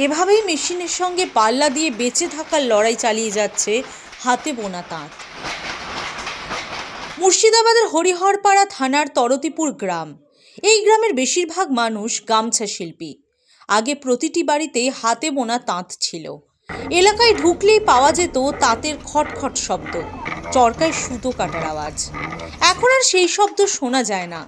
এভাবেই মেশিনের সঙ্গে পাল্লা দিয়ে বেঁচে থাকার লড়াই চালিয়ে যাচ্ছে হাতে বোনা তাঁত। মুর্শিদাবাদের হরিহরপাড়া থানার তরতিপুর গ্রাম। এই গ্রামের বেশিরভাগ মানুষ গামছা শিল্পী। আগে প্রতিটি বাড়িতেই হাতে বোনা তাঁত ছিল। এলাকায় ঢুকলেই পাওয়া যেত তাঁতের খটখট শব্দ, চরকায় সুতো কাটার আওয়াজ। এখন আর সেই শব্দ শোনা যায় না,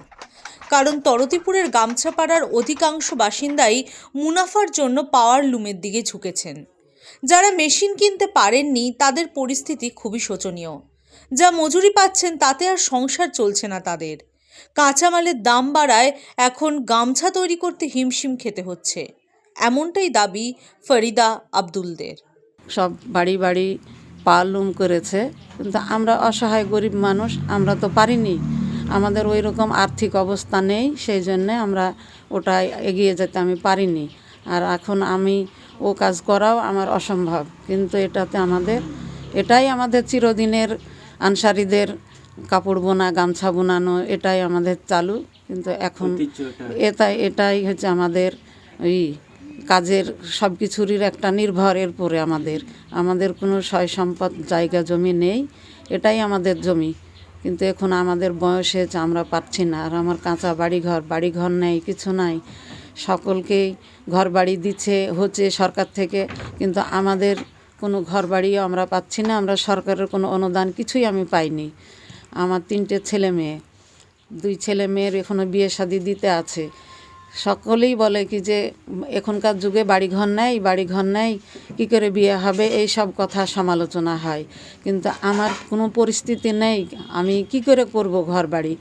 কারণ তরতিপুরের গামছাপাড়ার অধিকাংশ বাসিন্দাই মুনাফার জন্য পাওয়ার লুমের দিকে ঝুঁকেছেন। যারা মেশিন কিনতে পারেননি তাদের পরিস্থিতি খুবই শোচনীয়। যা মজুরি পাচ্ছেন তাতে আর সংসার চলছে না তাদের। কাঁচামালের দাম বাড়ায় এখন গামছা তৈরি করতে হিমশিম খেতে হচ্ছে, এমনটাই দাবি ফরিদা আব্দুলদের। সব বাড়ি বাড়ি পাওয়ার লুম করেছে, কিন্তু আমরা অসহায় গরিব মানুষ, আমরা তো পারিনি, আমাদের ওই রকম আর্থিক অবস্থা নেই, সেই জন্যে আমরা ওটা এগিয়ে যেতে আমি পারিনি। আর এখন আমি ও কাজ করাও আমার অসম্ভব, কিন্তু এটাই আমাদের চিরদিনের আনসারীদের কাপড় বোনা, গামছা বোনানো, এটাই আমাদের চালু। কিন্তু এখন এটাই হচ্ছে আমাদের ওই কাজের সব কিছুরই একটা নির্ভরের পরে আমাদের কোনো সয় সম্পদ জায়গা জমি নেই, এটাই আমাদের জমি। কিন্তু এখন আমাদের বয়স হয়েছে, আমরা পাচ্ছি না। আর আমার কাঁচা বাড়িঘর নেই, কিছু নাই। সকলকেই ঘর বাড়ি হচ্ছে সরকার থেকে, কিন্তু আমাদের কোনো ঘর বাড়িও আমরা পাচ্ছি না। আমরা সরকারের কোনো অনুদান কিছুই আমি পাইনি। আমার 3টে ছেলে মেয়ে, 2 ছেলে মেয়ের এখনও বিয়ে শাদি দিতে আছে। সকলেই বলে কি যে এখনকার যুগে বাড়িঘর নেই, কী করে বিয়ে হবে, এই সব কথা সমালোচনা হয়। কিন্তু আমার কোনো পরিস্থিতি নেই, আমি কি করে করব ঘর বাড়ি?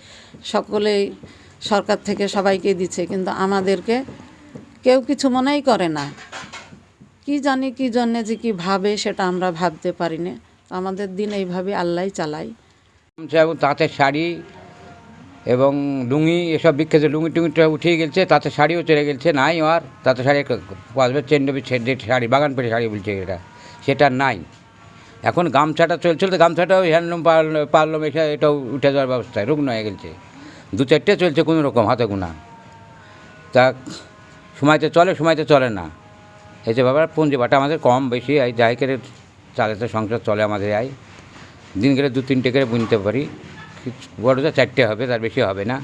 সকলেই সরকার থেকে সবাইকে দিচ্ছে, কিন্তু আমাদেরকে কেউ কিছু মনেই করে না। কি জানি কি জন্যে যে কি ভাবে, সেটা আমরা ভাবতে পারি না। আমাদের দিন এইভাবে আল্লাহ চালাই। তাঁতের শাড়ি এবং লুঙ্গি এসব বিখ্যাত, লুঙ্গি টুঙ্গিটা উঠিয়ে গেছে, তাতে শাড়িও চলে গেছে, নাই। আর তাতে শাড়ি আসবে চেন্ডবি শাড়ি, বাগান পেটে শাড়ি বলছে এটা, সেটা নাই। এখন গামছাটা চলছিল, তো গামছাটাও হ্যান্ডলুম পারলুম এটাও উঠে যাওয়ার ব্যবস্থায় রুগ্ন হয়ে গেছে। 2-4টে চলছে কোনো রকম হাতে গোনা। তা সময়তে চলে না। এই যে ব্যাপার, পুঁজি বাটা আমাদের কম বেশি যাই করে চালাতে সংসার চলে আমাদের। দিন গেলে 2-3টে করে বুনতে পারি, বড়টা 4টে হবে, তার বেশি হবে না।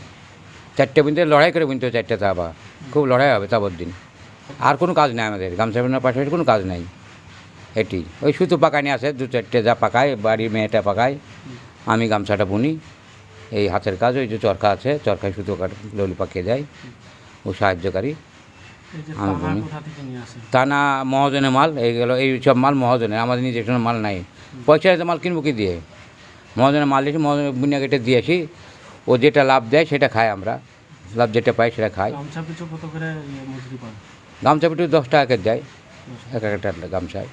4টে বুনতে লড়াই করে বুনতে হবে, 4টে তা আবার খুব লড়াই হবে তারপর দিন। আর কোনো কাজ নেই আমাদের, গামছা বোনার পাশাপাশি কোনো কাজ নেই। এটি ওই সুতো পাকানি আছে, 2-4টে যা পাকায়, বাড়ির মেয়েটা পাকায়, আমি গামছাটা বুনি। এই হাতের কাজ, ওই যে চরকা আছে, চরকায় সুতো ললি পাকিয়ে যায়, ও সাহায্যকারী আমি বুনি। তা না মহাজনের মাল, এই সব মাল মহাজনের, আমাদের নিজস্ব মাল নাই। পয়সা মাল কিনবো কি দিয়ে? মহাজনের মাল দিয়েছি, মহাজনের বুনিয়া কেটে দিয়েছি, ও যেটা লাভ দেয় সেটা খাই আমরা, লাভ যেটা পাই সেটা খাই। গামছা পিছু কত করে মজুরি পান? গামছা পিছু 10 টাকা করে দেয় এক একটা গামছায়।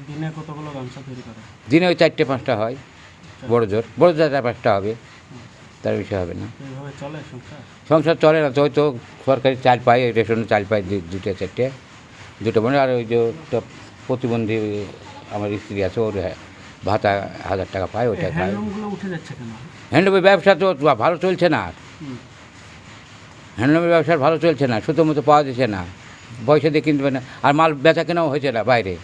দিনে কতগুলো গামছা তৈরি করে? দিনে ওই 4টে-5টা হয়, বড় জোর 4-5টা হবে, তার বেশি হবে না। এইভাবে চলে সংসার চলে না তো। ওই তো সরকারি চাল পাই, রেশনের চাল পাই 2-4টে বোনে। আর ওই যে প্রতিবন্ধী আমার স্ত্রী আছে, ওর ভাতা 1000 টাকা পায়, ওইটা খায়। উঠে যাচ্ছে কেন? হ্যান্ডলুমের ব্যবসা তো ভালো চলছে না। আর হ্যান্ডলুমের ব্যবসা ভালো চলছে না, সুতো মতো পাওয়া যাচ্ছে না, পয়সা দিয়ে কিনতে পারে না, আর মাল বেচা কেনাও হয়েছে না বাইরে।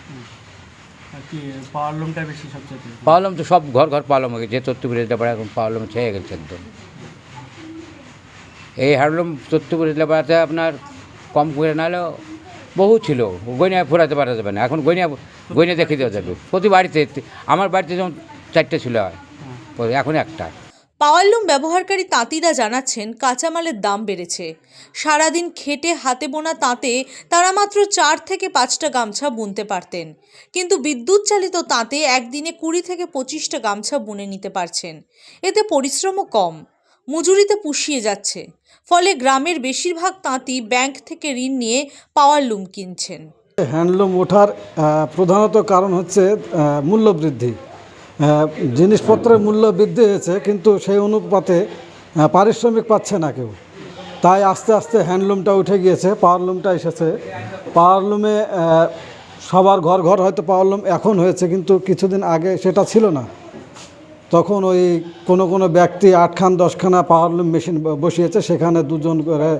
পাওয়ারলুমটা বেশি সবচেয়ে? পাওয়ারলুম তো সব ঘর পাওয়ারলুম হয়ে গেছে, তত্ত্বপুরে পাড়া এখন পাওয়ারলুম ছেয়ে গেছে একদম। এই হ্যান্ডলুম তত্ত্বপুরে পাড়াতে আপনার কম করে নাহলেও বহু ছিল, গয়না ফোরাতে পারা যাবে না। এখন গয়না দেখে দেওয়া যাবে প্রতি বাড়িতে। আমার বাড়িতে যেমন 4টে ছিল, এখন একটা। পাওয়ারলুম ব্যবহারকারী তাঁতিরা জানাচ্ছেন কাঁচামালের দাম বেড়েছে। সারাদিন খেটে হাতে বোনা তাঁতে তারা মাত্র 4 থেকে 5টা গামছা বুনতে পারতেন, কিন্তু বিদ্যুৎ চালিত তাঁতে একদিনে 20 থেকে 25টা গামছা বুনে নিতে পারছেন। এতে পরিশ্রমও কম, মজুরিতে পুষিয়ে যাচ্ছে। ফলে গ্রামের বেশিরভাগ তাঁতি ব্যাংক থেকে ঋণ নিয়ে পাওয়ারলুম কিনছেন। হ্যান্ডলুম ওঠার প্রধানত কারণ হচ্ছে মূল্যবৃদ্ধি। জিনিসপত্রের মূল্য বৃদ্ধি হয়েছে, কিন্তু সেই অনুপাতে পারিশ্রমিক পাচ্ছে না কেউ। তাই আস্তে আস্তে হ্যান্ডলুমটা উঠে গিয়েছে, পাওয়ারলুমটা এসেছে। পাওয়ারলুমে সবার ঘর হয়তো পাওয়ারলুম এখন হয়েছে, কিন্তু কিছুদিন আগে সেটা ছিল না। তখন ওই কোনো ব্যক্তি 8খান 10খানা পাওয়ারলুম মেশিন বসিয়েছে, সেখানে 2জন করে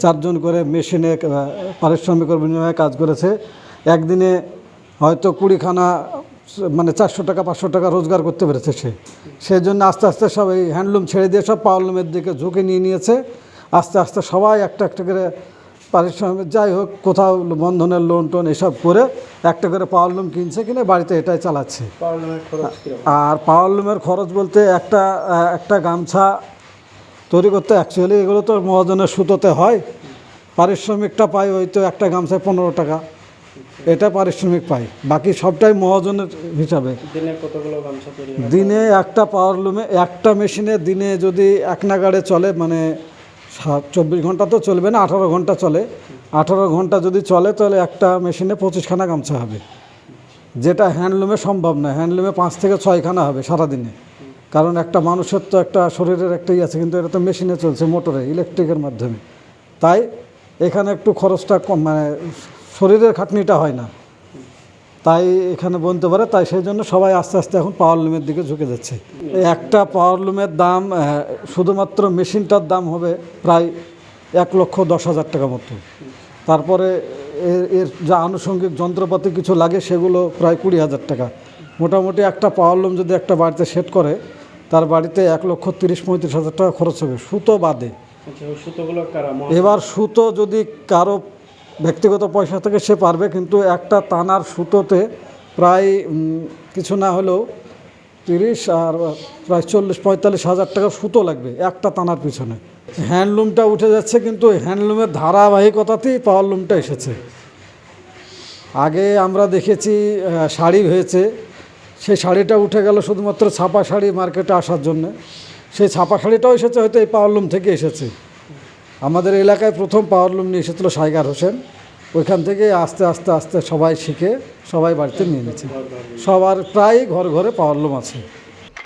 4জন করে মেশিনে পারিশ্রমিকের বিনিময়ে কাজ করেছে। একদিনে হয়তো 20খানা মানে 400 টাকা 500 টাকা রোজগার করতে পেরেছে সেই জন্য আস্তে আস্তে সব এই হ্যান্ডলুম ছেড়ে দিয়ে সব পাওয়ারলুমের দিকে ঝুঁকে নিয়েছে। আস্তে আস্তে সবাই একটা একটা করে পারিশ্রমিক যাই হোক কোথাও বন্ধনের লোন টোন এসব করে একটা করে পাওয়ারলুম কিনছে কিনে বাড়িতে এটাই চালাচ্ছে। আর পাওয়ারলুমের খরচ বলতে একটা গামছা তৈরি করতে অ্যাকচুয়ালি এগুলো তো মহাজনের সুতোতে হয়, পারিশ্রমিকটা পাই হয়তো একটা গামছায় 15 টাকা, এটা পারিশ্রমিক পাই, বাকি সবটাই মহাজনের হিসাবে। দিনে কতগুলো গামছা তৈরি হয়? দিনে একটা পাওয়ারলুমে একটা মেশিনে দিনে যদি এক নাগাড়ে চলে মানে 24 ঘন্টা তো চলবে না, 18 ঘন্টা চলে। 18 ঘন্টা যদি চলে তাহলে একটা মেশিনে 25খানা গামছা হবে, যেটা হ্যান্ডলুমে সম্ভব না। হ্যান্ডলুমে 5 থেকে 6খানা হবে সারাদিনে, কারণ একটা মানুষের তো একটা শরীরের একটাই আছে, কিন্তু এটা তো মেশিনে চলছে, মোটরে, ইলেকট্রিকের মাধ্যমে। তাই এখানে একটু খরচটা কম, মানে শরীরের খাটনিটা হয় না, তাই এখানে বলতে পারে। তাই সেই জন্য সবাই আস্তে আস্তে এখন পাওয়ারলুমের দিকে ঝুঁকে যাচ্ছে। একটা পাওয়ারলুমের দাম শুধুমাত্র মেশিনটার দাম হবে প্রায় 1,10,000 টাকা মতো। তারপরে এর যা আনুষঙ্গিক যন্ত্রপাতি কিছু লাগে সেগুলো প্রায় 20,000 টাকা। মোটামুটি একটা পাওয়ারলুম যদি একটা বাড়িতে সেট করে তার বাড়িতে 1,30,000-35,000 টাকা খরচ হবে সুতো বাদে। সুতোগুলো কারা? এবার সুতো যদি কারো ব্যক্তিগত পয়সা থেকে সে পারবে, কিন্তু একটা তানার সুতোতে প্রায় কিছু না হলেও 30 আর প্রায় 40-45 হাজার টাকা সুতো লাগবে একটা তানার পিছনে। হ্যান্ডলুমটা উঠে যাচ্ছে, কিন্তু হ্যান্ডলুমের ধারাবাহিকতাতেই পাওয়ারলুমটা এসেছে। আগে আমরা দেখেছি শাড়ি হয়েছে, সেই শাড়িটা উঠে গেল শুধুমাত্র ছাপা শাড়ি মার্কেটে আসার জন্য। সেই ছাপা শাড়িটাও এসেছে হয়তো এই পাওয়ারলুম থেকে এসেছে। আমাদের এলাকায় প্রথম পাওয়ারলুম নিয়ে এসেছিল সাইগার হোসেন, ওইখান থেকে আস্তে আস্তে আস্তে সবাই শিখে সবাই বাড়িতে নিয়ে নিচ্ছে। সবার প্রায় ঘরে ঘরে পাওয়ারলুম আছে।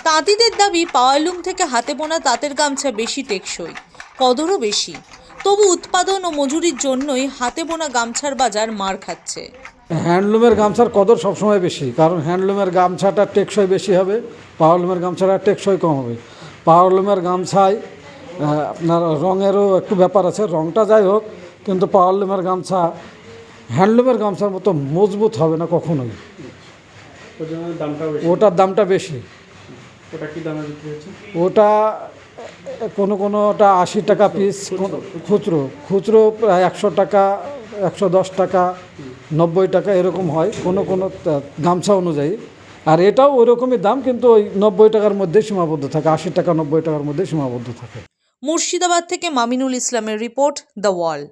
তাঁতিদের দাবি পাওয়ারলুম থেকে হাতে বোনা তাঁতের গামছা বেশি টেকসই, কদরও বেশি। তবু উৎপাদন ও মজুরির জন্যই হাতে বোনা গামছার বাজার মার খাচ্ছে। হ্যান্ডলুমের গামছার কদর সবসময় বেশি, কারণ হ্যান্ডলুমের গামছাটা টেকসই বেশি হবে, পাওয়ারলুমের গামছাটা টেকসই কম হবে। পাওয়ারলুমের গামছায় আপনার রঙেরও একটু ব্যাপার আছে, রঙটা যাই হোক, কিন্তু পাওয়ারলুমের গামছা হ্যান্ডলুমের গামছার মতো মজবুত হবে না কখনোই, ওটার দামটা বেশি। ওটা কি দামে বিক্রি হচ্ছে? ওটা কোনোটা 80 টাকা পিস, খুচরো খুচরো প্রায় 100 টাকা, 110 টাকা, 90 টাকা এরকম হয় কোনো গামছা অনুযায়ী। আর এটাও ওই রকমই দাম, কিন্তু ওই 90 টাকার মধ্যে সীমাবদ্ধ থাকে, 80 টাকা 90 টাকার মধ্যে সীমাবদ্ধ থাকে। মুর্শিদাবাদ থেকে মামিনুল ইসলামের রিপোর্ট, দ্য ওয়াল।